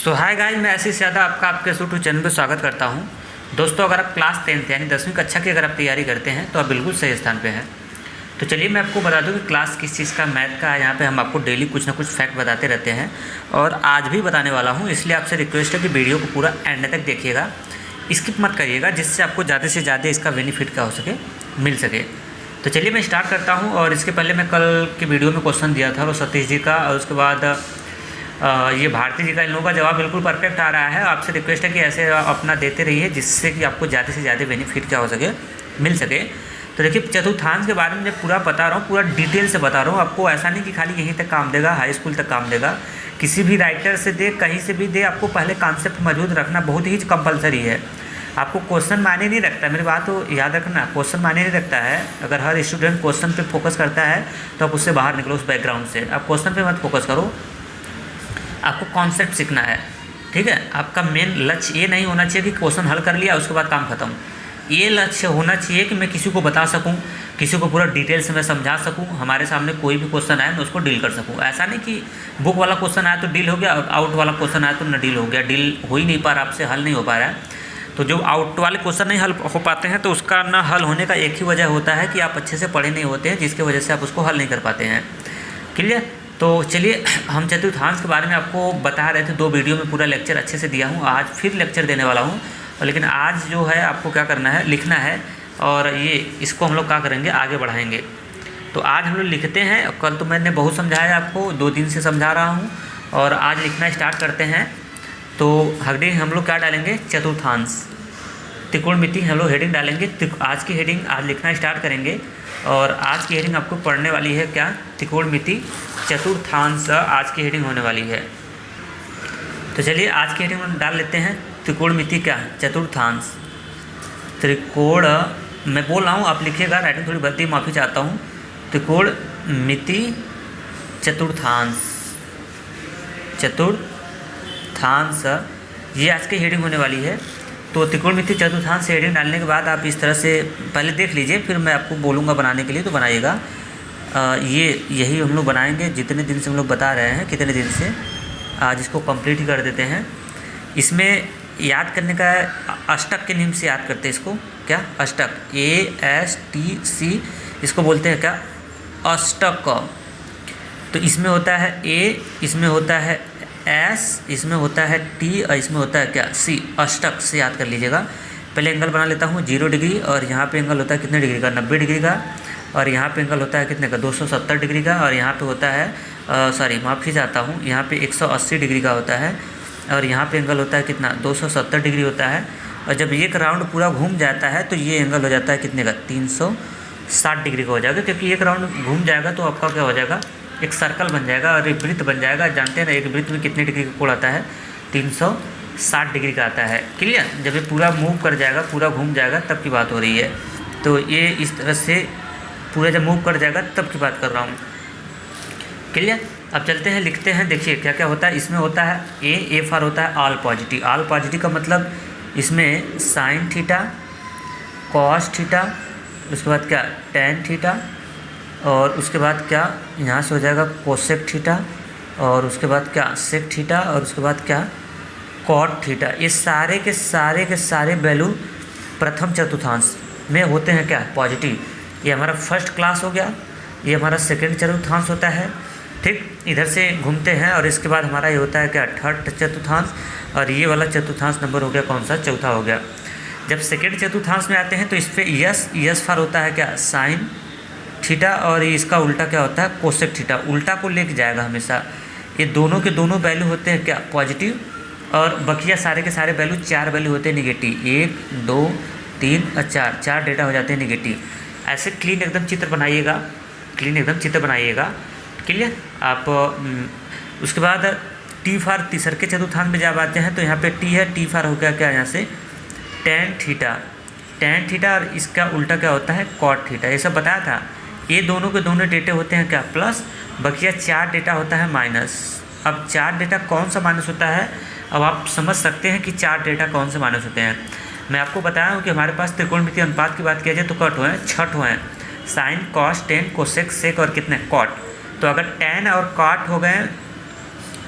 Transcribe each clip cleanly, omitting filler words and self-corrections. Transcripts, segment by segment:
सो hi guys, मैं आशीष ज़्यादा आपका आपके यूट्यूब चैनल पर स्वागत करता हूं। दोस्तों, अगर आप क्लास 10th यानी 10वीं कक्षा की अगर आप तैयारी करते हैं तो आप बिल्कुल सही स्थान पे हैं। तो चलिए मैं आपको बता दूं कि क्लास किस चीज़ का मैथ का है। यहाँ पे हम आपको डेली कुछ ना कुछ फैक्ट बताते रहते हैं और आज भी बताने वाला हूँ। इसलिए आपसे रिक्वेस्ट है कि वीडियो को पूरा एंड तक देखिएगा, स्किप मत करिएगा, जिससे आपको ज़्यादा से ज़्यादा इसका बेनिफिट क्या हो सके, मिल सके। तो चलिए मैं स्टार्ट करता हूँ। और इसके पहले मैं कल के वीडियो में क्वेश्चन दिया था वो सतीश जी का, और उसके बाद ये भारती जी का। इन लोगों का जवाब बिल्कुल परफेक्ट आ रहा है। आपसे रिक्वेस्ट है कि ऐसे अपना देते रहिए, जिससे कि आपको ज़्यादा से ज़्यादा बेनिफिट क्या हो सके, मिल सके। तो देखिए, चतुर्थांश के बारे में जब पूरा बता रहा हूँ, पूरा डिटेल से बता रहा हूँ आपको। ऐसा नहीं कि खाली यहीं तक काम देगा, हाई स्कूल तक काम देगा। किसी भी राइटर से दे, कहीं से भी दे, आपको पहले कॉन्सेप्ट मौजूद रखना बहुत ही कंपलसरी है। आपको क्वेश्चन मायने नहीं रखता, मेरी बात तो याद रखना, क्वेश्चन मायने नहीं रखता है। अगर हर स्टूडेंट क्वेश्चन पे फोकस करता है तो आप उससे बाहर निकलो, उस बैकग्राउंड से। आप क्वेश्चन पे मत फोकस करो, आपको कॉन्सेप्ट सीखना है, ठीक है। आपका मेन लक्ष्य ये नहीं होना चाहिए कि क्वेश्चन हल कर लिया उसके बाद काम खत्म। ये लक्ष्य होना चाहिए कि मैं किसी को बता सकूं, किसी को पूरा डिटेल से मैं समझा सकूं। हमारे सामने कोई भी क्वेश्चन आए मैं उसको डील कर सकूं। ऐसा नहीं कि बुक वाला क्वेश्चन आया तो डील हो गया, आउट वाला क्वेश्चन आया तो न डील हो गया। डील हो ही नहीं पा रहा, आपसे हल नहीं हो पा रहा है। तो जो आउट वाले क्वेश्चन नहीं हल हो पाते हैं तो उसका ना हल होने का एक ही वजह होता है कि आप अच्छे से पढ़े नहीं होते हैं, जिसकी वजह से आप उसको हल नहीं कर पाते हैं। क्लियर? तो चलिए, हम चतुर्थांश के बारे में आपको बता रहे थे, 2 वीडियो में पूरा लेक्चर अच्छे से दिया हूँ। आज फिर लेक्चर देने वाला हूँ, लेकिन आज जो है आपको क्या करना है, लिखना है। और ये इसको हम लोग क्या करेंगे, आगे बढ़ाएंगे। तो आज हम लोग लिखते हैं। कल तो मैंने बहुत समझाया आपको, 2 दिन से समझा रहा हूँ, और आज लिखना स्टार्ट करते हैं। तो हेडिंग हम लोग क्या डालेंगे, चतुर्थांश त्रिकोणमिति हम लोग हेडिंग डालेंगे। आज की हेडिंग आज लिखना स्टार्ट करेंगे। और आज की हेडिंग आपको पढ़ने वाली है क्या, त्रिकोणमिति चतुर्थांश आज की हेडिंग होने वाली है। तो चलिए आज की हेडिंग डाल लेते हैं, त्रिकोणमिति क्या, चतुर्थांश त्रिकोण। मैं बोल रहा हूँ, आप लिखिएगा, राइटिंग थोड़ी गलती, माफ़ी चाहता हूँ। त्रिकोणमिति चतुर्थांश, चतुर्थांश ये आज की हेडिंग होने वाली है। तो त्रिकोणमिति चतुर्थांश से हेडिंग डालने के बाद आप इस तरह से पहले देख लीजिए, फिर मैं आपको बोलूँगा बनाने के लिए, तो बनाइएगा। यही हम लोग बनाएंगे जितने दिन से हम लोग बता रहे हैं, कितने दिन से। आज इसको कंप्लीट ही कर देते हैं। इसमें याद करने का अष्टक के नियम से याद करते हैं इसको। क्या, अष्टक, ASTC इसको बोलते हैं क्या, अष्टक। तो इसमें होता है A, इसमें होता है S, इसमें होता है T, और इसमें होता है क्या, C। अष्टक से याद कर लीजिएगा। पहले एंगल बना लेता हूँ 0 डिग्री, और यहाँ पे एंगल होता है कितने डिग्री का, 90 डिग्री का। और यहाँ पे एंगल होता है कितने का, 270 डिग्री का। और यहाँ पे होता है माफ़ी चाहता हूँ, यहाँ पे 180 डिग्री का होता है। और यहाँ पे एंगल होता है कितना, 270 डिग्री होता है। और जब एक राउंड पूरा घूम जाता है तो ये एंगल हो जाता है कितने का, 360 डिग्री का हो जाएगा। क्योंकि एक राउंड घूम जाएगा तो आपका क्या हो जाएगा, एक सर्कल बन जाएगा और एक वृत्त बन जाएगा। जानते हैं ना, एक वृत्त में कितने डिग्री का कोण आता है, 360 डिग्री का आता है। क्लियर? जब ये पूरा मूव कर जाएगा, पूरा घूम जाएगा, तब की बात हो रही है। तो ये इस तरह से पूरा जब मूव कर जाएगा तब की बात कर रहा हूँ। क्लियर? अब चलते हैं, लिखते हैं। देखिए क्या क्या होता है। इसमें होता है A फॉर होता है ऑल पॉजिटिव। ऑल पॉजिटिव का मतलब इसमें साइन थीटा, कॉस थीटा, उसके बाद क्या, टेन थीटा, और उसके बाद क्या, यहाँ से हो जाएगा कोसेक थीटा, और उसके बाद क्या, सेक थीटा, और उसके बाद क्या, कॉट थीटा। ये सारे के सारे वैल्यू प्रथम चतुर्थांश में होते हैं क्या, पॉजिटिव। ये हमारा फर्स्ट क्लास हो गया, ये हमारा सेकेंड चतुर्थांश होता है। ठीक, इधर से घूमते हैं, और इसके बाद हमारा ये होता है क्या, थर्ड चतुर्थांश। और ये वाला चतुर्थांश नंबर हो गया कौन सा, चौथा हो गया। जब सेकेंड चतुर्थांश में आते हैं तो इस पर यस फॉर होता है क्या, साइन थीटा, और इसका उल्टा क्या होता है, कोसेक थीटा। उल्टा को लेके जाएगा हमेशा। ये दोनों के दोनों वैल्यू होते हैं क्या, पॉजिटिव। और बकिया सारे के सारे वैल्यू, 4 वैल्यू होते हैं निगेटिव। 1 2 3 और 4 डेटा हो जाते हैं निगेटिव। ऐसे क्लीन एकदम चित्र बनाइएगा, क्लीन एकदम चित्र बनाइएगा। क्लियर? आप उसके बाद T फॉर तीसरे के चतुर्थांश में जब आते हैं तो यहाँ पे T है, T फॉर हो गया क्या, यहाँ से टेन थीटा, और इसका उल्टा क्या होता है, कॉट थीटा। ये सब बताया था। ये दोनों के दोनों डेटे होते हैं क्या, प्लस। बकिया 4 डेटा होता है माइनस। अब 4 डेटा कौन सा माइनस होता है, अब आप समझ सकते हैं कि 4 डेटा कौन से माइनस होते हैं। मैं आपको बताया हूँ कि हमारे पास त्रिकोणमितीय अनुपात की बात किया जाए तो कट हुए हैं, 6 हुए हैं, sign, cos, tan, cosec, sec और कितने, कॉट। तो अगर टेन और कॉट हो गए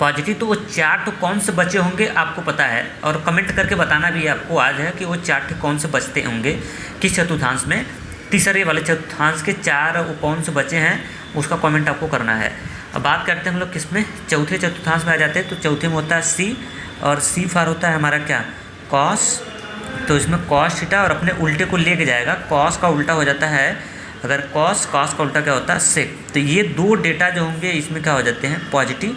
पॉजिटिव, तो वो 4 तो कौन से बचे होंगे आपको पता है, और कमेंट करके बताना भी आपको आज है कि वो 4 कौन से बचते होंगे किस चतुर्थांश में, तीसरे वाले चतुर्थांश के 4 वो कौन से बचे हैं उसका कमेंट आपको करना है। अब बात करते हैं हम लोग किस में, चौथे चतुर्थांश में आ जाते हैं। तो चौथे में होता है सी, और सी फॉर होता है हमारा क्या, कॉस। तो इसमें कॉस थीटा और अपने उल्टे को लेके जाएगा, कॉस का उल्टा हो जाता है, अगर कॉस का उल्टा क्या होता है सेक। तो ये 2 डेटा जो होंगे इसमें क्या हो जाते हैं पॉजिटिव,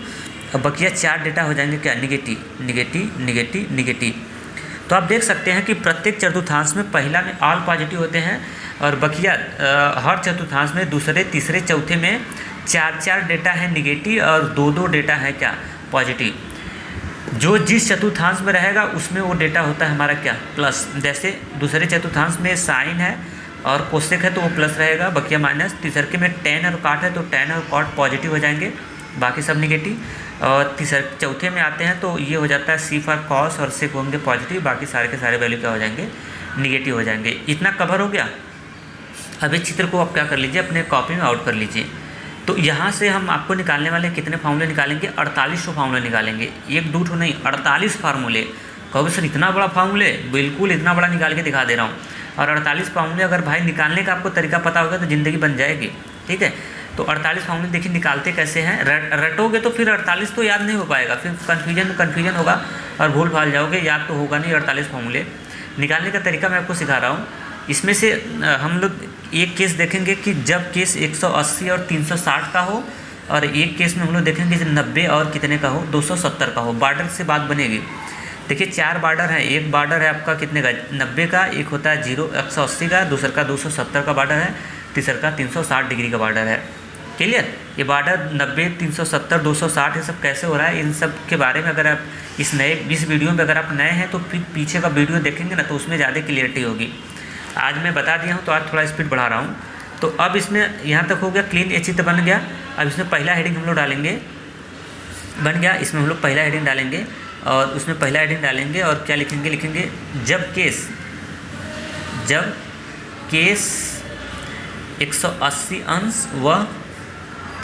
और बकिया 4 डेटा हो जाएंगे क्या, निगेटिव निगेटिव निगेटिव निगेटिव। तो आप देख सकते हैं कि प्रत्येक चतुर्थांश में पहला में ऑल पॉजिटिव होते हैं, और बकिया हर चतुर्थांश में दूसरे तीसरे चौथे में 4 डेटा है निगेटिव और 2 डेटा है क्या, पॉजिटिव। जो जिस चतुर्थांश में रहेगा उसमें वो डेटा होता है हमारा क्या, प्लस। जैसे दूसरे चतुर्थांश में साइन है और कोसेक है तो वो प्लस रहेगा, बकिया माइनस। तीसरे में टेन और कॉट है तो टेन और कॉट पॉजिटिव हो जाएंगे, बाकी सब निगेटिव। और चौथे में आते हैं तो ये हो जाता है सी फॉर कॉस और सेक होंगे पॉजिटिव, बाकी सारे के सारे वैल्यू क्या हो जाएंगे, निगेटिव हो जाएंगे। इतना कवर हो गया। अब इस चित्र को आप क्या कर लीजिए, अपने कॉपी में आउट कर लीजिए। तो यहाँ से हम आपको निकालने वाले कितने फार्मूले निकालेंगे, 48 फार्मूले निकालेंगे, 1 2 नहीं 48 फार्मूले। कहोगे सर इतना बड़ा फार्मूले, बिल्कुल इतना बड़ा निकाल के दिखा दे रहा हूँ। और 48 फार्मूले अगर भाई निकालने का आपको तरीका पता होगा तो ज़िंदगी बन जाएगी, ठीक है। तो 48 फार्मूले देखिए निकालते कैसे हैं, रटोगे तो फिर 48 तो याद नहीं हो पाएगा, फिर कन्फ्यूजन होगा और भूल भाल जाओगे, याद तो होगा नहीं। 48 फार्मूले निकालने का तरीका मैं आपको सिखा रहा हूँ। इसमें से हम लोग एक केस देखेंगे कि जब केस 180 और 360 का हो, और एक केस में हम लोग देखेंगे जब 90 और कितने का हो, 270 का हो। बार्डर से बात बनेगी। देखिए 4 बार्डर हैं, एक बार्डर है आपका कितने का, 90 का, एक होता है 180 का, दूसरा का 270 का बार्डर है, तीसरा का 360 डिग्री का बार्डर है। क्लियर। ये बार्डर 90, 370, 260 ये सब कैसे हो रहा है, इन सब के बारे में अगर आप इस वीडियो में अगर आप नए हैं तो फिर पीछे का वीडियो देखेंगे ना तो उसमें ज़्यादा क्लियरिटी होगी। आज मैं बता दिया हूँ तो आज थोड़ा स्पीड बढ़ा रहा हूँ। तो अब इसमें यहाँ तक हो गया, क्लीन एच चित्र बन गया। अब इसमें पहला हेडिंग हम लोग डालेंगे, बन गया। इसमें हम लोग पहला हेडिंग डालेंगे और उसमें पहला हेडिंग डालेंगे और क्या लिखेंगे, जब केस 180 अंश व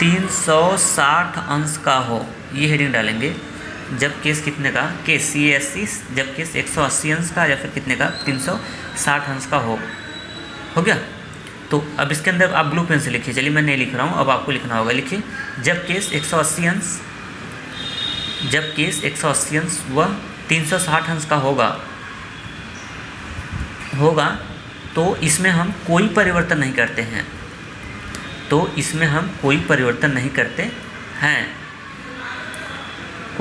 360 अंश का हो, ये हेडिंग डालेंगे। जब केस कितने का, केस CASC, जब केस 180 अंश का या फिर कितने का, 360 अंश का हो गया। तो अब इसके अंदर आप ब्लू पेन से लिखिए, चलिए मैं नहीं लिख रहा हूँ, अब आपको लिखना होगा। लिखिए जब केस 180 अंश व 360 अंश का होगा तो इसमें हम कोई परिवर्तन नहीं करते हैं, कोई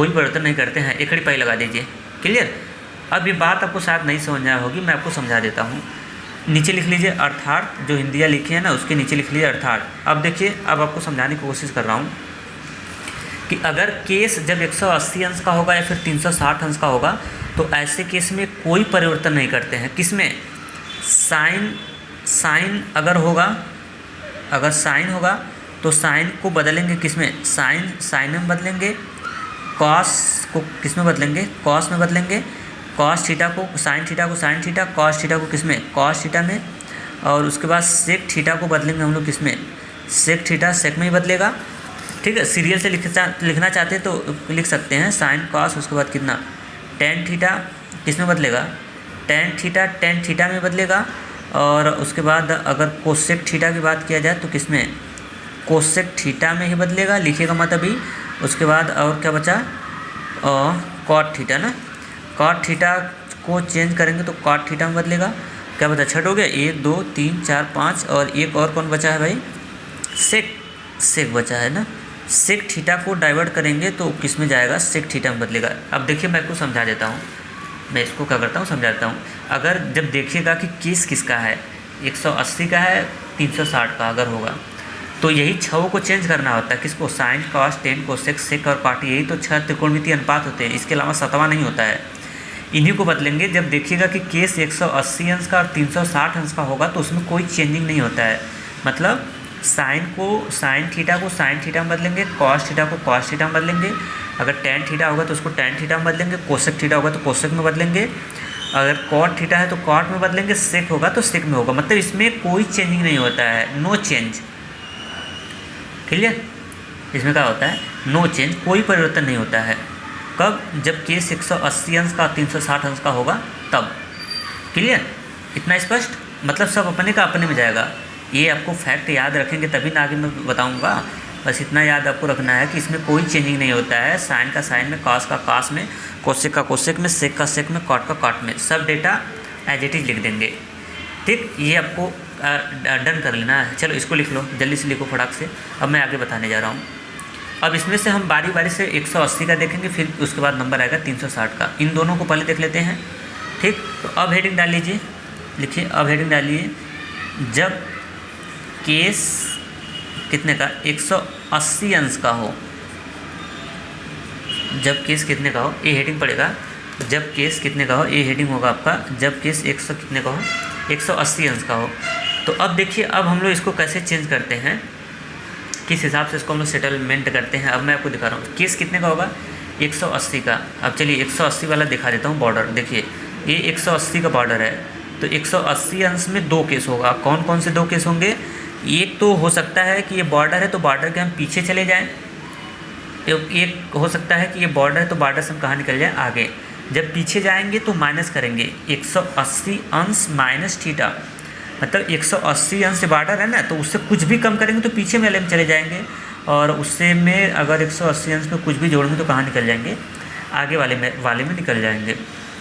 परिवर्तन नहीं करते हैं। एक पाई लगा दीजिए। क्लियर। अब ये बात आपको शायद नहीं समझ में होगी, मैं आपको समझा देता हूँ। नीचे लिख लीजिए अर्थात, जो हिंदिया लिखी है ना उसके नीचे लिख लीजिए अर्थात। अब देखिए, अब आपको समझाने की कोशिश कर रहा हूँ कि अगर केस जब 180 अंश का होगा या फिर 360 अंश का होगा तो ऐसे केस में कोई परिवर्तन नहीं करते हैं। किसमें, साइन अगर साइन होगा तो साइन को बदलेंगे किसमें, साइन में बदलेंगे। कॉस को किस में बदलेंगे, कॉस में बदलेंगे। कॉस थीटा को साइन थीटा, कॉस थीटा को किसमें, कॉस थीटा में। और उसके बाद सेक थीटा को बदलेंगे हम लोग किसमें, सेक थीटा, सेक में ही बदलेगा। ठीक है। सीरियल से लिखना चाहते हैं तो लिख सकते हैं साइन कॉस, उसके बाद कितना, टेन थीटा किस में बदलेगा, टेन थीटा में बदलेगा। और उसके बाद अगर कोसेक थीटा की बात किया जाए तो किसमें, कोसेक थीटा में ही बदलेगा, लिखिएगा मत अभी। उसके बाद और क्या बचा, कॉट थीटा ना, कॉट थीटा को चेंज करेंगे तो कॉट थीटा में बदलेगा। क्या बचा, छठ हो गया, 1 2 3 4 5 और एक और कौन बचा है भाई, सेक बचा है ना। सेक थीटा को डाइवर्ट करेंगे तो किस में जाएगा, सेक थीटा में बदलेगा। अब देखिए मैं आपको समझा देता हूँ, मैं इसको क्या करता हूँ समझा देता हूँ। अगर जब देखिएगा कि केस किसका है, 180 का है, 360 का अगर होगा तो यही 6 को चेंज करना होता है। किसको, sine cos tan cosec sec और कॉट, यही तो 6 त्रिकोणमितीय अनुपात होते हैं, इसके अलावा 7वां नहीं होता है। इन्हीं को बदलेंगे। जब देखिएगा कि केस 180 अंश का और 360 अंश का होगा तो उसमें कोई चेंजिंग नहीं होता है। मतलब साइन थीटा को साइन थीटा में बदलेंगे, कॉस थीटा को कॉस थीटा में बदलेंगे। अगर टेन थीटा होगा तो उसको टेन थीटा में बदलेंगे, कोसेक थीटा होगा तो कोसेक में बदलेंगे, अगर कॉट थीटा है तो कॉट में बदलेंगे, सेक होगा तो सेक में होगा। मतलब इसमें कोई चेंजिंग नहीं होता है, नो चेंज। क्लियर। इसमें क्या होता है नो चेंज, कोई परिवर्तन नहीं होता है। कब? जब केस 180 अंश का 360 अंश का होगा तब। क्लियर? इतना स्पष्ट? मतलब सब अपने का अपने में जाएगा। ये आपको फैक्ट याद रखेंगे तभी ना आगे मैं बताऊंगा। बस इतना याद आपको रखना है कि इसमें कोई चेंजिंग नहीं होता है। साइन का साइन में, कॉस का कॉस में, कोसेक का कोसेक में, सेक का सेक में, कॉट का कॉट में, सब डेटा एज इट इज लिख देंगे। ठीक, ये आपको डन कर लेना है। चलो इसको लिख लो, जल्दी से लिखो फटाक से। अब मैं आगे बताने जा रहा हूँ। अब इसमें से हम बारी बारी से 180 का देखेंगे, फिर उसके बाद नंबर आएगा 360 का। इन दोनों को पहले देख लेते हैं। ठीक, तो अब हेडिंग डाल लीजिए, लिखिए अब हेडिंग डालिए, जब केस कितने का 180 अंश का हो। जब केस कितने का हो, ये हेडिंग पड़ेगा। जब केस कितने का हो, ये हेडिंग होगा आपका। जब केस 100 कितने का हो, 180 अंश का हो। तो अब देखिए, अब हम लोग इसको कैसे चेंज करते हैं, किस हिसाब से इसको हम लोग सेटलमेंट करते हैं, अब मैं आपको दिखा रहा हूँ। केस कितने का होगा, 180 का। अब चलिए 180 वाला दिखा देता हूँ बॉर्डर। देखिए ये 180 का बॉर्डर है, तो 180 अंश में 2 केस होगा। कौन कौन से 2 केस होंगे? एक तो हो सकता है कि ये बॉर्डर है तो बॉर्डर के हम पीछे चले जाएं। एक हो सकता है कि ये बॉर्डर है तो बॉर्डर से हम कहाँ निकल जाएं, आगे। जब पीछे जाएंगे तो माइनस करेंगे, 180 अंश माइनस थीटा। मतलब 180 अंश से बॉर्डर है ना, तो उससे कुछ भी कम करेंगे तो पीछे वाले में चले जाएंगे, और उससे में अगर 180 अंश में कुछ भी जोड़ेंगे तो कहाँ निकल जाएंगे, आगे वाले में निकल जाएंगे।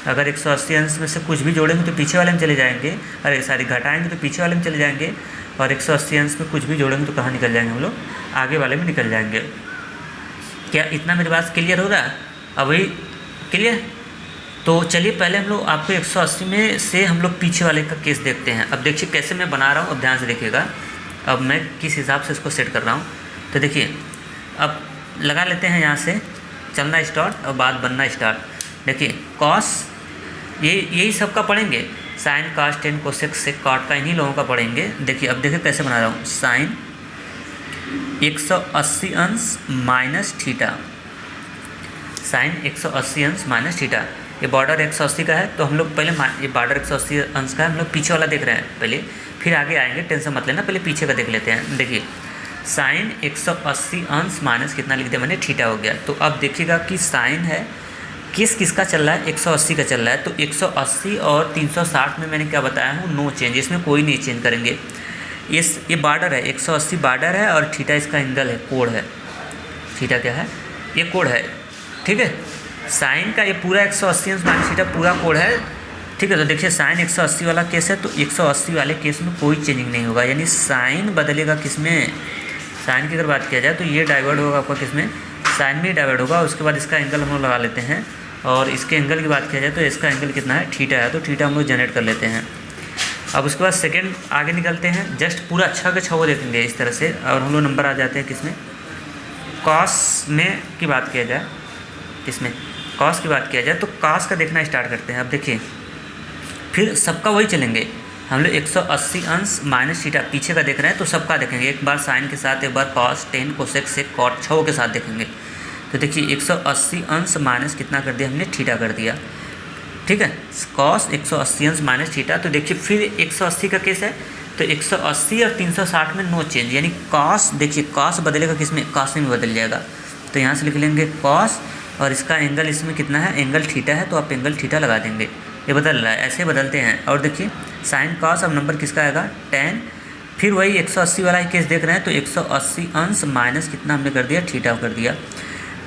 अगर 180 अंश में से कुछ भी जोड़ेंगे तो पीछे वाले में चले जाएंगे, अरे सारी घटाएंगे तो पीछे वाले में चले जाएंगे, और 180 अंश में कुछ भी जोड़ेंगे तो कहाँ निकल जाएंगे हम लोग, आगे वाले में निकल जाएंगे। क्या इतना मेरी बात क्लियर हो रहा है? अभी क्लियर? तो चलिए पहले हम लोग आपको 180 में से हम लोग पीछे वाले का केस देखते हैं। अब देखिए कैसे मैं बना रहा हूँ, अब ध्यान से देखिएगा। अब मैं किस हिसाब से इसको सेट कर रहा हूँ, तो देखिए अब लगा लेते हैं यहाँ से चलना स्टार्ट और बात बनना स्टार्ट। देखिए कॉस, यही सब का पढ़ेंगे, sine cos tan cosec sec cot का, इन्हीं लोगों का पढ़ेंगे। देखिए अब देखिए कैसे बना रहा हूँ, साइन 180 अंश माइनस थीटा, साइन 180 अंश माइनस थीटा। ये बॉर्डर 180 का है, तो हम लोग पहले ये बॉर्डर 180 अंश का है, हम लोग पीछे वाला देख रहे हैं पहले, फिर आगे आएंगे, टेंशन मत लेना, पहले पीछे का देख लेते हैं। देखिए साइन 180 अंश माइनस कितना लिख दिया मैंने, थीटा हो गया। तो अब देखिएगा कि साइन है, किसका चल रहा है, 180 का चल रहा है। तो 180 और 360 में मैंने क्या बताया हूँ, नो चेंज, इसमें कोई नहीं चेंज करेंगे। ये बॉर्डर है, 180 बॉर्डर है, और थीटा इसका एंगल है, कोण है। थीटा क्या है, ये कोण है। ठीक है, साइन का ये पूरा 180 अंश माइनस थीटा पूरा कोण है। ठीक है, तो देखिए साइन 180 वाला केस है, तो 180 वाले केस में कोई चेंजिंग नहीं होगा, यानी साइन बदलेगा किस में, साइन की अगर बात किया जाए तो ये डाइवर्ट होगा आपका किस में, साइन में डाइवर्ट होगा। उसके बाद इसका एंगल हम लोग लगा लेते हैं, और इसके एंगल की बात किया जाए तो इसका एंगल कितना है, थीटा है, तो थीटा हम लोग जनरेट कर लेते हैं। अब उसके बाद सेकेंड आगे निकलते हैं, जस्ट पूरा अच्छा का छः देखेंगे इस तरह से, और हम लोग नंबर आ जाते हैं किसमें, कॉस में की बात किया जाए, किसमें कॉस की बात किया जाए तो कॉस का देखना स्टार्ट करते हैं। अब देखिए फिर सबका वही चलेंगे, हम लोग 180 अंश माइनस थीटा पीछे का देख रहे हैं, तो सबका देखेंगे, एक बार साइन के साथ, एक बार cos tan cosec sec cot, छः के साथ देखेंगे। तो देखिए 180 अंश माइनस कितना कर दिया हमने, थीटा कर दिया। ठीक है, कॉस 180 अंश माइनस थीटा। तो देखिए फिर 180 का केस है, तो 180 और 360 में नो चेंज, यानी कॉस, देखिए कॉस बदलेगा किसमें, कॉस में बदल जाएगा। तो यहाँ से लिख लेंगे कॉस, और इसका एंगल इसमें कितना है, एंगल थीटा है, तो आप एंगल थीटा लगा देंगे। ये बदल रहा है, ऐसे बदलते हैं। और देखिए साइन कॉस, अब नंबर किसका आएगा, टेन। फिर वही 180 वाला ही केस देख रहे हैं, तो 180 अंश माइनस कितना हमने कर दिया, थीटा कर दिया।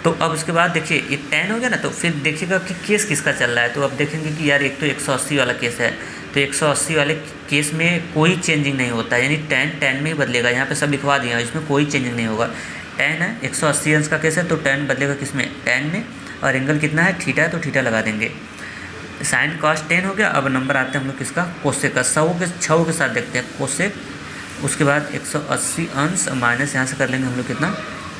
तो अब उसके बाद देखिए ये टेन हो गया ना, तो फिर देखिएगा कि केस किसका चल रहा है। तो अब देखेंगे कि यार एक तो 180 वाला केस है, तो 180 वाले केस में कोई चेंजिंग नहीं होता, यानी टेन में ही बदलेगा। यहाँ पे सब लिखवा दिया, इसमें कोई चेंजिंग नहीं होगा। टेन है, 180 अंश का केस है, तो टेन बदलेगा किसमें, टेन में, और एंगल कितना है, थीटा है, तो थीटा लगा देंगे। साइन कॉस 10 हो गया। अब नंबर आते हैं हम लोग किसका, कोसेक का, छः के साथ देखते हैं कोसेक। उसके बाद 180 अंश माइनस यहाँ से कर लेंगे हम लोग कितना,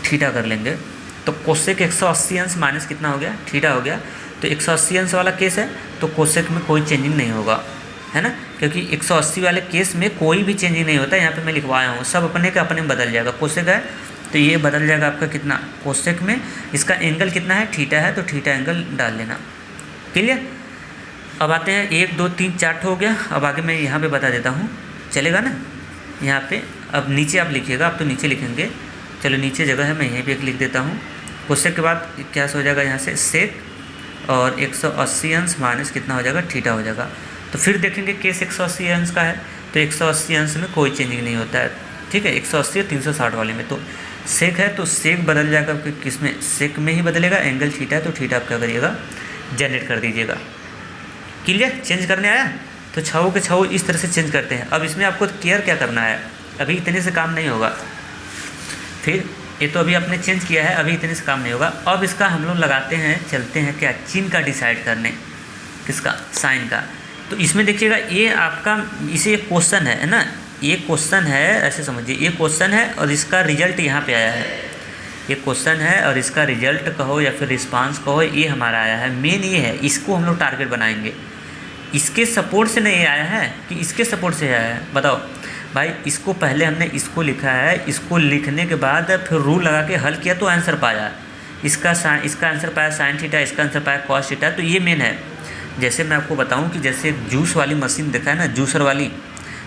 थीटा कर लेंगे। तो कोसेक 180 अंश माइनस कितना हो गया, थीटा हो गया। तो 180 अंश वाला केस है, तो कोसेक में कोई चेंजिंग नहीं होगा, है ना, क्योंकि 180 वाले केस में कोई भी चेंजिंग नहीं होता। यहाँ पे मैं लिखवाया हूँ, सब अपने के अपने में बदल जाएगा। कोसेक है तो ये बदल जाएगा आपका कितना, कोसेक में, इसका एंगल कितना है, थीटा है, तो थीटा एंगल डाल लेना। क्लियर? अब आते हैं 1 2 3 4 हो गया। अब आगे मैं यहाँ पे बता देता हूँ, चलेगा ना। यहाँ पे अब नीचे आप लिखिएगा, आप तो नीचे लिखेंगे, चलो नीचे जगह है, मैं यहीं पे एक लिख देता हूँ। कोसेक के बाद क्या हो जाएगा यहाँ से सेक, और 180 अंश माइनस कितना हो जाएगा थीटा हो जाएगा। तो फिर देखेंगे केस 180 अंश का है, तो 180 अंश में कोई चेंजिंग नहीं होता है, ठीक है। 180 और 360 वाले में तो सेक है, तो सेक बदल जाएगा किस में, सेक में ही बदलेगा। एंगल थीटा है तो थीटा आप क्या करिएगा जनरेट कर दीजिएगा। क्लियर, चेंज करने आया तो छऊ के छऊ इस तरह से चेंज करते हैं। अब इसमें आपको केयर क्या करना है, अभी इतने से काम नहीं होगा। फिर ये तो अभी आपने चेंज किया है, अभी इतने से काम नहीं होगा। अब इसका हम लोग लगाते हैं, चलते हैं क्या चिन्ह का डिसाइड करने, किसका, साइन का। तो इसमें देखिएगा ये आपका इसे एक क्वेश्चन है ना, ये क्वेश्चन है, ऐसे समझिए ये क्वेश्चन है और इसका रिजल्ट यहाँ पे आया है। ये क्वेश्चन है और इसका रिजल्ट कहो या फिर रिस्पांस कहो, ये हमारा आया है। मेन ये है, इसको हम लोग टारगेट बनाएंगे। इसके सपोर्ट से नहीं आया है कि इसके सपोर्ट से आया है, बताओ भाई। इसको पहले हमने इसको लिखा है, इसको लिखने के बाद फिर रूल लगा के हल किया तो आंसर पाया। इसका आंसर पाया साइन थीटा, इसका आंसर पाया कॉस थीटा। तो ये मेन है। जैसे मैं आपको बताऊं कि जैसे जूस वाली मशीन देखा है ना, जूसर वाली,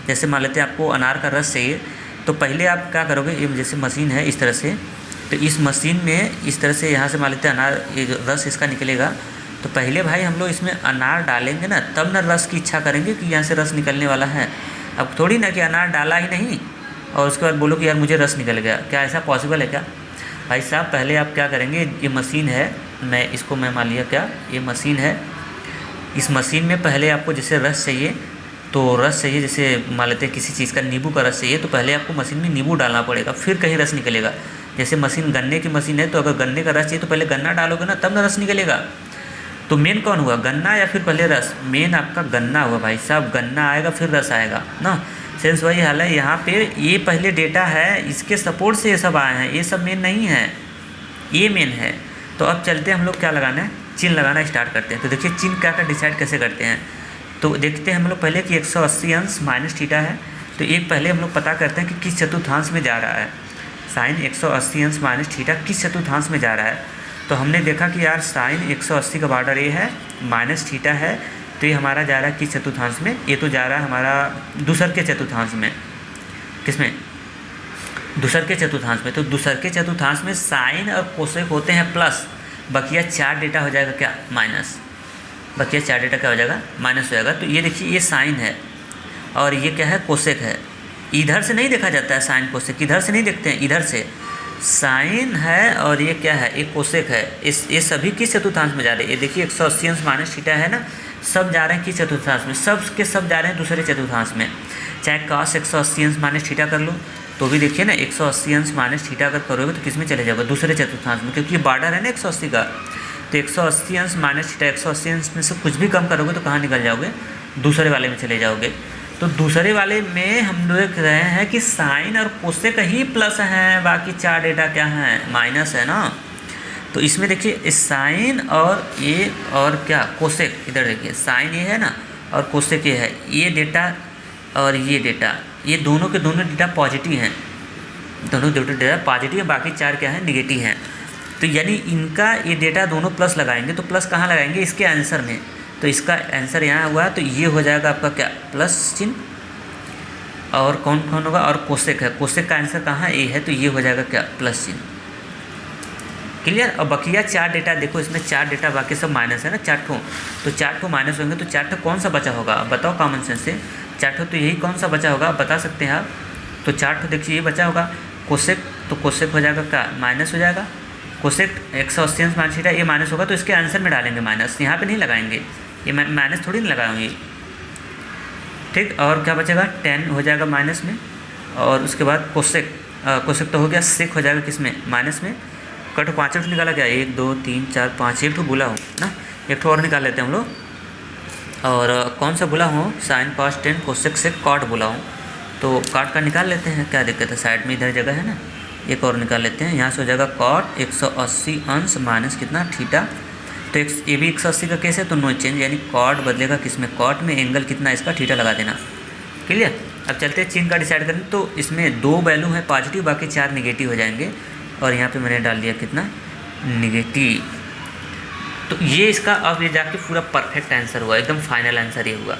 जैसे मान लेते हैं आपको अनार का रस चाहिए, तो पहले आप क्या करोगे, ये जैसे मशीन है इस तरह से, तो इस मशीन में इस तरह से यहाँ से मान लेते हैं अनार, ये रस इसका निकलेगा। तो पहले भाई हम लोग इसमें अनार डालेंगे ना, तब ना रस की इच्छा करेंगे कि यहाँ से रस निकलने वाला है। अब थोड़ी ना कि अनार डाला ही नहीं और उसके बाद बोलो कि यार मुझे रस निकल गया, क्या ऐसा पॉसिबल है क्या भाई साहब। पहले आप क्या करेंगे, ये मशीन है, मैं मान लिया क्या ये मशीन है, इस मशीन में पहले आपको जैसे रस चाहिए, तो रस चाहिए, जैसे मान लेते हैं किसी चीज़ का नींबू का रस चाहिए, तो पहले आपको मशीन में नींबू डालना पड़ेगा, फिर कहीं रस निकलेगा। जैसे मशीन गन्ने की मशीन है, तो अगर गन्ने का रस चाहिए तो पहले गन्ना डालोगे ना, तब ना रस निकलेगा। तो मेन कौन हुआ, गन्ना या फिर पहले रस? मेन आपका गन्ना हुआ भाई साहब, गन्ना आएगा फिर रस आएगा ना। सेंस वही हाल है यहाँ पे, ये पहले डेटा है, इसके सपोर्ट से ये सब आए हैं, ये सब मेन नहीं है, ये मेन है। तो अब चलते हैं हम लोग क्या लगाना है, चिन्ह लगाना स्टार्ट करते हैं। तो देखिए चिन्ह क्या डिसाइड कैसे करते हैं, तो देखते हैं हम लोग पहले कि 180 अंश माइनस थीटा है। तो एक पहले हम लोग पता करते हैं कि किस चतुर्थांश में जा रहा है। साइन 180 अंश माइनस थीटा किस चतुर्थांश में जा रहा है। तो हमने देखा कि यार साइन 180 का बॉर्डर ये है, माइनस थीटा है, तो ये हमारा जा रहा है किस चतुर्थांश में, ये तो जा रहा है हमारा दूसर के चतुर्थांश में। किसमें, दूसर के चतुर्थांश में। तो दूसर के चतुर्थांश में साइन और कोसेक होते हैं प्लस, बकिया 4 डेटा हो जाएगा क्या, माइनस। बकिया 4 डेटा क्या हो जाएगा, माइनस हो जाएगा। तो ये देखिए ये साइन है और ये क्या है, कोसेक है। इधर से नहीं देखा जाता है साइन कोसेक, इधर से नहीं देखते हैं, इधर से साइन है और ये क्या है, एक कोसेक है। ये सभी किस चतुर्थांश में जा रहे हैं, ये देखिए 180 अंश माइनस थीटा है ना, सब जा रहे हैं किस चतुर्थांश में, सब के सब जा रहे हैं दूसरे चतुर्थांश में। चाहे cos 180 अंश माइनस थीटा कर लो तो भी देखिए ना 180 अंश माइनस थीटा अगर करोगे तो किस में चले जाओगे, दूसरे चतुर्थांश में, क्योंकि ये बॉर्डर है ना 180 का। तो 180 अंश माइनस थीटा, 180 अंश में से कुछ भी कम करोगे तो कहाँ निकल जाओगे, दूसरे वाले में चले जाओगे। तो दूसरे वाले में हम देख रहे हैं कि साइन और कोसेक ही प्लस हैं, बाकी 4 डेटा क्या हैं, माइनस है ना। तो इसमें देखिए इस साइन और ये और क्या कोसेक, इधर देखिए साइन ये है ना और कोसेक ये है, ये डेटा और ये डेटा, ये दोनों के दोनों डेटा पॉजिटिव हैं, दोनों डेटा पॉजिटिव है, बाकी 4 क्या है, निगेटिव हैं। तो यानी इनका ये डेटा दोनों प्लस लगाएंगे, तो प्लस कहाँ लगाएंगे, इसके आंसर में। तो इसका आंसर यहाँ हुआ, तो ये हो जाएगा आपका क्या, प्लस चिन्ह। और कौन कौन होगा, और कोसेक है, कोसेक का आंसर कहाँ ए है, तो ये हो जाएगा क्या, प्लस चिन्ह। क्लियर। और बकिया 4 डेटा देखो, इसमें 4 डेटा बाकी सब माइनस है ना, 4 ठो, तो 4 ठो माइनस होंगे, तो 4 ठो कौन सा बचा होगा, अब बताओ कॉमन सेंस से, 4 ठो तो यही कौन सा बचा होगा, आप बता सकते हैं आप। तो 4 ठो देखिए ये बचा होगा कोसेक, तो कोसेक हो जाएगा क्या, माइनस हो जाएगा। कोसेक 180 अंश माइनस थीटा ये माइनस होगा, तो इसके आंसर में डालेंगे माइनस, यहाँ पे नहीं लगाएंगे, ये माइनस थोड़ी नहीं लगाएंगे, ठीक। और क्या बचेगा, 10 हो जाएगा माइनस में, और उसके बाद कोसेक, कोसेक तो हो गया, सेक हो जाएगा किस में, माइनस में। कट 5 निकाला क्या, 1 2 3 4 5, एक ठो भूला हूँ ना, एक ठो और निकाल लेते हैं हम लोग। और कौन सा भूला हूँ, साइन कॉस 10 कोसेक से कॉट भूला हूँ, तो कॉट का निकाल लेते हैं, क्या दिक्कत है, साइड में इधर जगह है ना, एक और निकाल लेते हैं। यहाँ से हो जाएगा कॉट 180 अंश माइनस कितना, थीटा। तो ये भी 180 का केस है, तो नो चेंज, यानी कॉट बदलेगा किसमें, कॉट में, एंगल कितना इसका, थीटा लगा देना। क्लियर। अब चलते हैं चिन्ह का डिसाइड करें, तो इसमें 2 वैल्यू है पॉजिटिव, बाकी 4 निगेटिव हो जाएंगे, और यहाँ पे मैंने डाल दिया कितना, निगेटिव। तो ये इसका अब ये जाके पूरा परफेक्ट आंसर हुआ, एकदम फाइनल आंसर ये हुआ।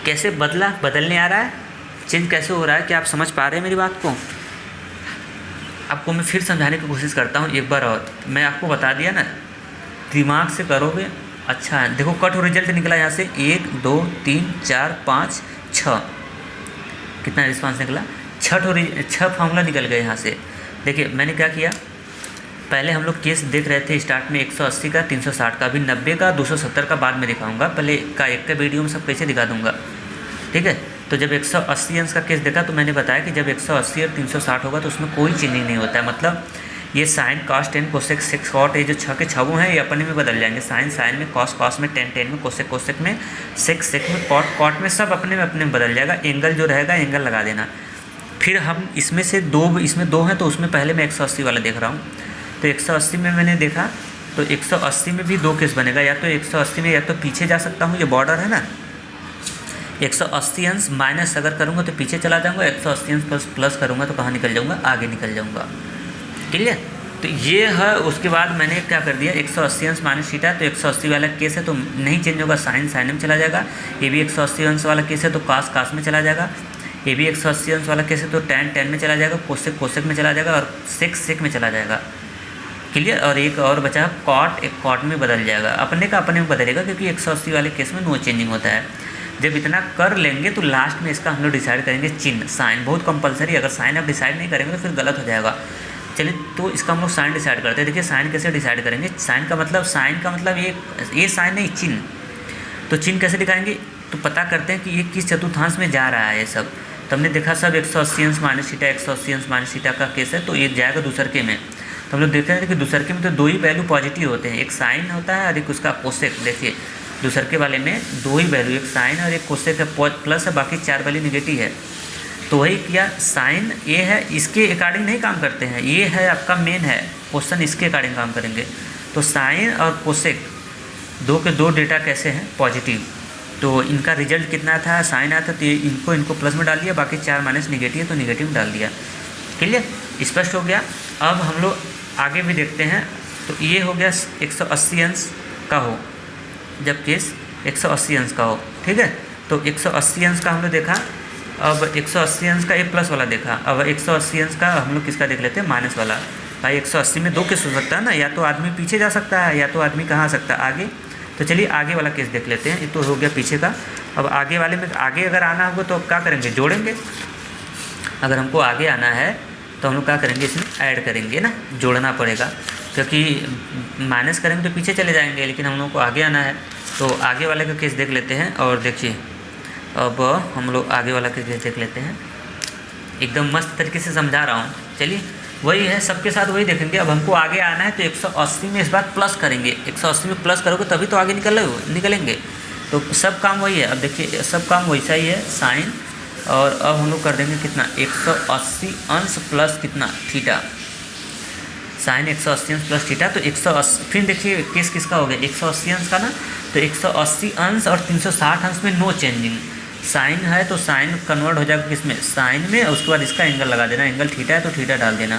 कैसे बदला, बदलने आ रहा है, चेंज कैसे हो रहा है, क्या आप समझ पा रहे हैं मेरी बात को। आपको मैं फिर समझाने की कोशिश करता हूँ एक बार और। मैं आपको बता दिया ना, दिमाग से करोगे अच्छा है। देखो कट और रिजल्ट निकला यहाँ से 1 2 3 4 5 6, कितना रिस्पांस निकला, 6 फार्मूला निकल गए यहाँ से। देखिए मैंने क्या किया, पहले हम लोग केस देख रहे थे स्टार्ट में 180 का, 360 का, अभी 90 का, 270 का बाद में दिखाऊंगा, पहले का एक का वीडियो में सब कैसे दिखा दूंगा, ठीक है। तो जब 180 अंश का केस देखा तो मैंने बताया कि जब 180 और 360 होगा तो उसमें कोई चेंजिंग नहीं होता है, मतलब ये sine cos tan cosec sec cot, ये जो 6 के 6 हैं ये अपने में बदल जाएंगे, साइन साइन में, कॉस कॉस में, टेन टेन में, कोसेक कोसेक में, सेक सेक में, कॉट कॉट में, सब अपने में बदल जाएगा। एंगल जो रहेगा एंगल लगा देना। फिर हम इसमें से इसमें दो हैं तो उसमें पहले मैं 180 वाला देख रहा हूँ, तो 180 में मैंने देखा तो 180 में भी 2 केस बनेगा, या तो 180 में या तो पीछे जा सकता हूँ, ये बॉर्डर है ना, 180 अंश माइनस अगर करूँगा तो पीछे चला जाऊँगा, 180 अंश प्लस करूँगा तो कहाँ निकल जाऊँगा, आगे निकल जाऊँगा, क्लियर। तो ये है। उसके बाद मैंने क्या कर दिया, 180 अंश माइनस थीटा, तो 180 वाला केस है तो नहीं चेंज होगा, साइन साइन में चला जाएगा। ये भी 180 अंश वाला केस है तो कास कास में चला जाएगा। ये भी 180 अंश वाला केस है तो टेन टेन में चला जाएगा, कोसेक कोसेक में चला जाएगा और सेक सेक में चला जाएगा, क्लियर। और एक और बचा कॉट, एक कॉट में बदल जाएगा, अपने का अपने में बदलेगा, क्योंकि 180 वाले केस में नो चेंजिंग होता है। जब इतना कर लेंगे तो लास्ट में इसका हम लोग डिसाइड करेंगे चिन्ह, साइन बहुत कंपलसरी, अगर साइन आप डिसाइड नहीं करेंगे तो फिर गलत हो जाएगा। चलिए तो इसका हम लोग साइन डिसाइड करते हैं। देखिए साइन कैसे डिसाइड करेंगे, साइन का मतलब ये साइन नहीं चिन्ह, तो चिन्ह कैसे दिखाएंगे, तो पता करते हैं कि ये किस चतुर्थांश में जा रहा है। ये सब तो हमने देखा सब 180 अंश माइनस थीटा, 180 अंश माइनस थीटा का केस है तो ये जाएगा दूसरके में। तो हम लोग देखते हैं कि दूसरके में तो 2 ही वैल्यू पॉजिटिव होते हैं, एक साइन होता है और एक उसका कोसेक। देखिए दूसरके वाले में 2 ही वैल्यू, एक साइन और एक कोसेक है, प्लस है, बाकी 4 वैल्यू निगेटिव है। तो वही किया, साइन ये है, इसके अकॉर्डिंग नहीं काम करते हैं, ये है आपका मेन है क्वेश्चन, इसके अकॉर्डिंग काम करेंगे। तो साइन और कोसेक 2 के 2 डेटा कैसे हैं, पॉजिटिव, तो इनका रिजल्ट कितना था, साइन आया था तो इनको प्लस में डाल दिया, बाकी 4 माइनस निगेटिव तो निगेटिव में डाल दिया, क्लियर, स्पष्ट हो गया। अब हम लोग आगे भी देखते हैं। तो ये हो गया 180 अंश का हो, जब केस 180 अंश का हो, ठीक है। तो 180 अंश का हम लोग देखा, अब 180 अंश का एक प्लस वाला देखा, अब 180 अंश का हम लोग किसका देख लेते हैं, माइनस वाला। भाई 180 में 2 केस हो सकता है ना, या तो आदमी पीछे जा सकता है या तो आदमी कहाँ आ सकता है, आगे। तो चलिए आगे वाला केस देख लेते हैं, ये तो हो गया पीछे का। अब आगे वाले में आगे अगर आना होगा तो क्या करेंगे, जोड़ेंगे। अगर हमको आगे आना है तो हम लोग क्या करेंगे, इसमें ऐड करेंगे ना, जोड़ना पड़ेगा, क्योंकि माइनस करेंगे तो पीछे चले जाएंगे, लेकिन हम लोग को आगे आना है। तो आगे वाले का केस देख लेते हैं, और देखिए अब हम लोग आगे वाला केस देख लेते हैं, एकदम मस्त तरीके से समझा रहा हूँ। चलिए वही है, सबके साथ वही देखेंगे। अब हमको आगे आना है तो 180 में इस बार प्लस करेंगे, 180 में प्लस करोगे तभी तो आगे निकलेंगे। तो सब काम वही है। अब देखिए सब काम वैसा ही है, साइन, और अब हम लोग कर देंगे कितना, 180 अंश प्लस कितना, थीटा, साइन 180 अंश प्लस थीटा। तो 180, फिर देखिए केस किसका हो गया, 180 अंश का ना, तो 180 अंश और 360 अंश में नो चेंजिंग। साइन है तो साइन कन्वर्ट हो जाएगा किसमें, साइन में, और उसके बाद इसका एंगल लगा देना, एंगल थीटा है तो थीटा डाल देना।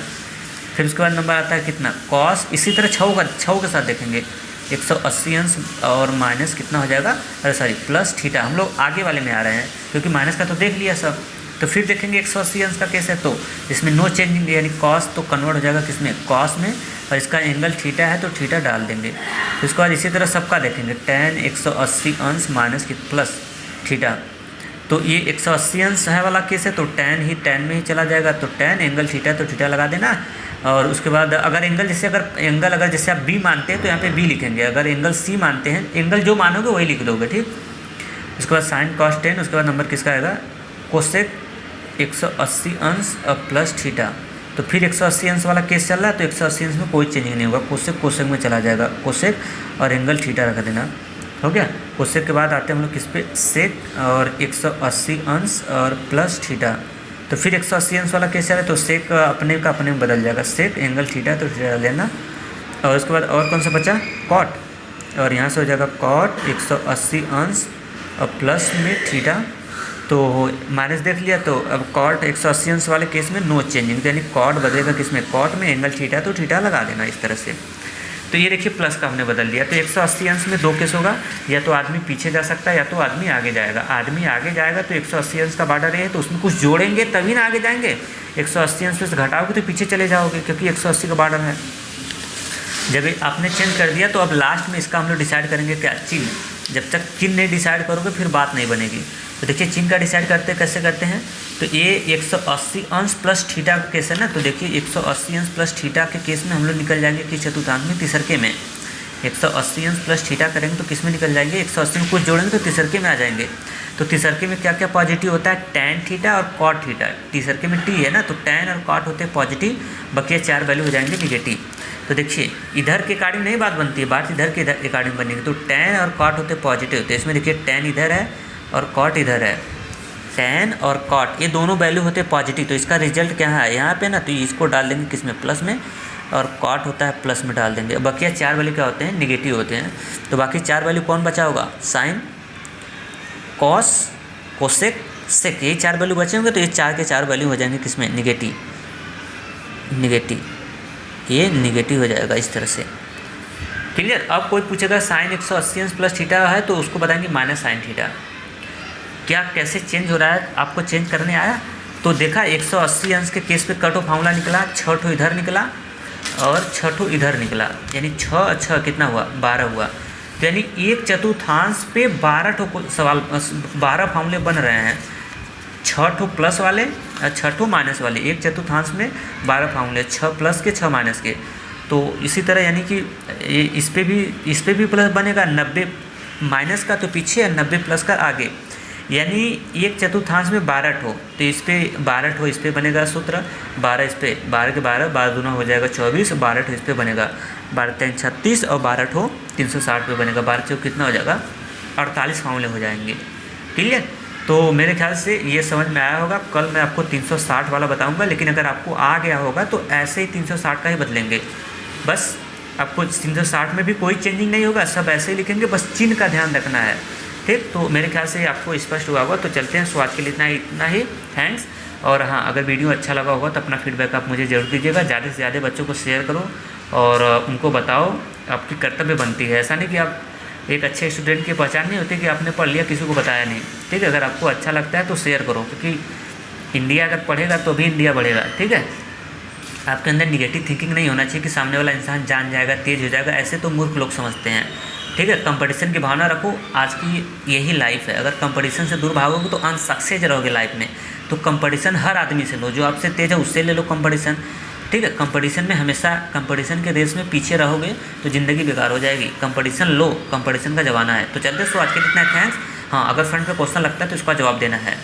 फिर उसके बाद नंबर आता है कितना, कॉस। इसी तरह छः के साथ देखेंगे, 180 अंश और माइनस कितना हो जाएगा, अरे सॉरी प्लस थीटा। हम लोग आगे वाले में आ रहे हैं क्योंकि माइनस का तो देख लिया सब। तो फिर देखेंगे 180 अंश का केस है तो इसमें नो चेंजिंग, यानी कॉस तो कन्वर्ट हो जाएगा किसमें, कॉस में, और इसका एंगल थीटा है तो थीटा डाल देंगे। तो इसके बाद इसी तरह सबका देखेंगे, tan 180 अंश माइनस की प्लस थीटा। तो ये 180 अंश है वाला केस है तो tan में ही चला जाएगा, तो tan एंगल थीटा तो थीटा लगा देना। और उसके बाद अगर एंगल जैसे आप बी मानते हैं तो यहाँ पे बी लिखेंगे, अगर एंगल सी मानते हैं, एंगल जो मानोगे वही लिख दोगे, ठीक। उसके बाद साइन कॉस टेन, उसके बाद नंबर किसका आएगा, कोसेक 180 अंश और प्लस थीटा। तो फिर 180 अंश वाला केस चल रहा है तो 180 अंश में कोई चेंजिंग नहीं होगा, कोसेक में चला जाएगा, कोसेक और एंगल थीटा रख देना, हो गया। कोसेक के बाद आते हैं हम लोग किस पे, सेक और 180 अंश और प्लस थीटा। तो फिर 180 अंश वाला केस चल रहा है तो सेक अपने का अपने में बदल जाएगा, सेक एंगल थीटा तो थीटा लेना। और उसके बाद और कौन सा बचा, कॉट, और यहाँ से हो जाएगा कॉट 180 अंश और प्लस में थीटा। तो माइनस देख लिया, तो अब कॉट 180 अंश वाले केस में नो चेंजिंग, यानी कॉट बदलेगा किसमें, कॉट में, एंगल थीटा तो थीटा लगा देना इस तरह से। तो ये देखिए प्लस का हमने बदल दिया। तो 180 अंश में 2 केस होगा, या तो आदमी पीछे जा सकता है या तो आदमी आगे जाएगा। आदमी आगे जाएगा तो 180 अंश का बॉर्डर है, तो उसमें कुछ जोड़ेंगे तभी ना आगे जाएंगे। 180 अंश से घटाओगे तो पीछे चले जाओगे, क्योंकि 180 का बॉर्डर है। जब आपने चेंज कर दिया तो अब लास्ट में इसका हम लोग डिसाइड करेंगे क्या, चिन्ह। जब तक चिन्ह नहीं डिसाइड करोगे फिर बात नहीं बनेगी। तो देखिए चिन्ह का डिसाइड करते कैसे करते हैं। तो ये 180 अंश प्लस थीटा का केस है ना, तो देखिए 180 अंश प्लस थीटा के केस में हम लोग निकल जाएंगे कि चतुर्थांश में तीसरके में 180 अंश प्लस थीटा करेंगे तो किस में निकल जाएंगे, 180 में कुछ जोड़ेंगे तो तीसरके में आ जाएंगे। तो तीसरके में क्या क्या पॉजिटिव होता है, टैन थीटा और कॉट थीटा। तीसरके में टी है ना, तो टैन और कॉट होते हैं पॉजिटिव, बकिया 4 वैल्यू हो जाएंगे निगेटिव। तो देखिए इधर के अकॉर्डिंग नहीं बात बनती है, बात इधर के अकॉर्डिंग बनेगी। तो टैन और कॉट होते पॉजिटिव, तो इसमें देखिए टैन इधर है और कॉट इधर है। टैन और कॉट ये दोनों वैल्यू होते हैं पॉजिटिव, तो इसका रिजल्ट क्या है यहाँ पे ना, तो इसको डाल देंगे किस में, प्लस में, और कॉट होता है प्लस में डाल देंगे। बकिया 4 वैल्यू क्या होते हैं, निगेटिव होते हैं। तो बाकी 4 वैल्यू कौन बचा होगा, साइन, कॉस, कोसेक, सेक, यही 4 वैल्यू बचे होंगे। तो ये 4 के 4 वैल्यू हो जाएंगे किस में, निगेटिव, ये निगेटिव हो जाएगा इस तरह से। क्लियर। अब कोई पूछेगा साइन 180 अंश प्लस थीटा है तो उसको बताएंगे माइनस साइन थीटा। क्या कैसे चेंज हो रहा है, आपको चेंज करने आया। तो देखा 180 अंश के केस पे कट ऑफ फार्मूला निकला, 6 ठो इधर निकला और 6 ठो इधर निकला, यानी 6 कितना हुआ, 12 हुआ। तो यानी एक चतुर्थांश पे 12 ठो सवाल, 12 फार्मूले बन रहे हैं, 6 ठो प्लस वाले और 6 ठो माइनस वाले। एक चतुर्थांश में 12 फार्मूले, 6 प्लस के 6 माइनस के। तो इसी तरह यानी कि इस पे भी प्लस बनेगा, 90 माइनस का तो पीछे और 90 प्लस का आगे। यानी एक चतुर्थांश में 12 ठो, तो इस पे 12 ठो इस पे बनेगा सूत्र, 12 इस पे, 12 के 12 दूना हो जाएगा 24, 12 ठो इस पे बनेगा, 12 3 36 और 12 ठो 360 पे बनेगा। 12 चौक कितना हो जाएगा, 48 फार्मूले हो जाएंगे। क्लियर। तो मेरे ख्याल से ये समझ में आया होगा। कल मैं आपको 360 वाला बताऊंगा, लेकिन अगर आपको आ गया होगा तो ऐसे ही 360 का ही बदलेंगे। बस आपको 360 में भी कोई चेंजिंग नहीं होगा, सब ऐसे ही लिखेंगे, बस चिन्ह का ध्यान रखना है। ठीक, तो मेरे ख्याल से आपको स्पष्ट हुआ होगा। तो चलते हैं, सो आज के लिए इतना ही। थैंक्स। और हाँ, अगर वीडियो अच्छा लगा होगा तो अपना फीडबैक आप मुझे ज़रूर दीजिएगा। ज़्यादा से ज़्यादा बच्चों को शेयर करो और उनको बताओ, आपकी कर्तव्य बनती है। ऐसा नहीं कि आप एक अच्छे स्टूडेंट की पहचान नहीं होती कि आपने पढ़ लिया किसी को बताया नहीं। ठीक है, अगर आपको अच्छा लगता है तो शेयर करो, क्योंकि इंडिया अगर पढ़ेगा तो भी इंडिया बढ़ेगा। ठीक है, आपके अंदर निगेटिव थिंकिंग नहीं होना चाहिए कि सामने वाला इंसान जान जाएगा, तेज़ हो जाएगा, ऐसे तो मूर्ख लोग समझते हैं। ठीक है, कंपटीशन की भावना रखो। आज की यही लाइफ है, अगर कंपटीशन से दूर भागोगे तो अनसक्सेस रहोगे लाइफ में। तो कंपटीशन हर आदमी से लो, जो आपसे तेज़ है उससे ले लो कंपटीशन। ठीक है, कंपटीशन में हमेशा, कंपटीशन के रेस में पीछे रहोगे तो ज़िंदगी बेकार हो जाएगी। कंपटीशन लो, कंपटीशन का ज़माना है। तो चलते, सो आज के लिए इतना। थैंक्स। हाँ, अगर फ्रेंड का क्वेश्चन लगता है तो इसका जवाब देना है।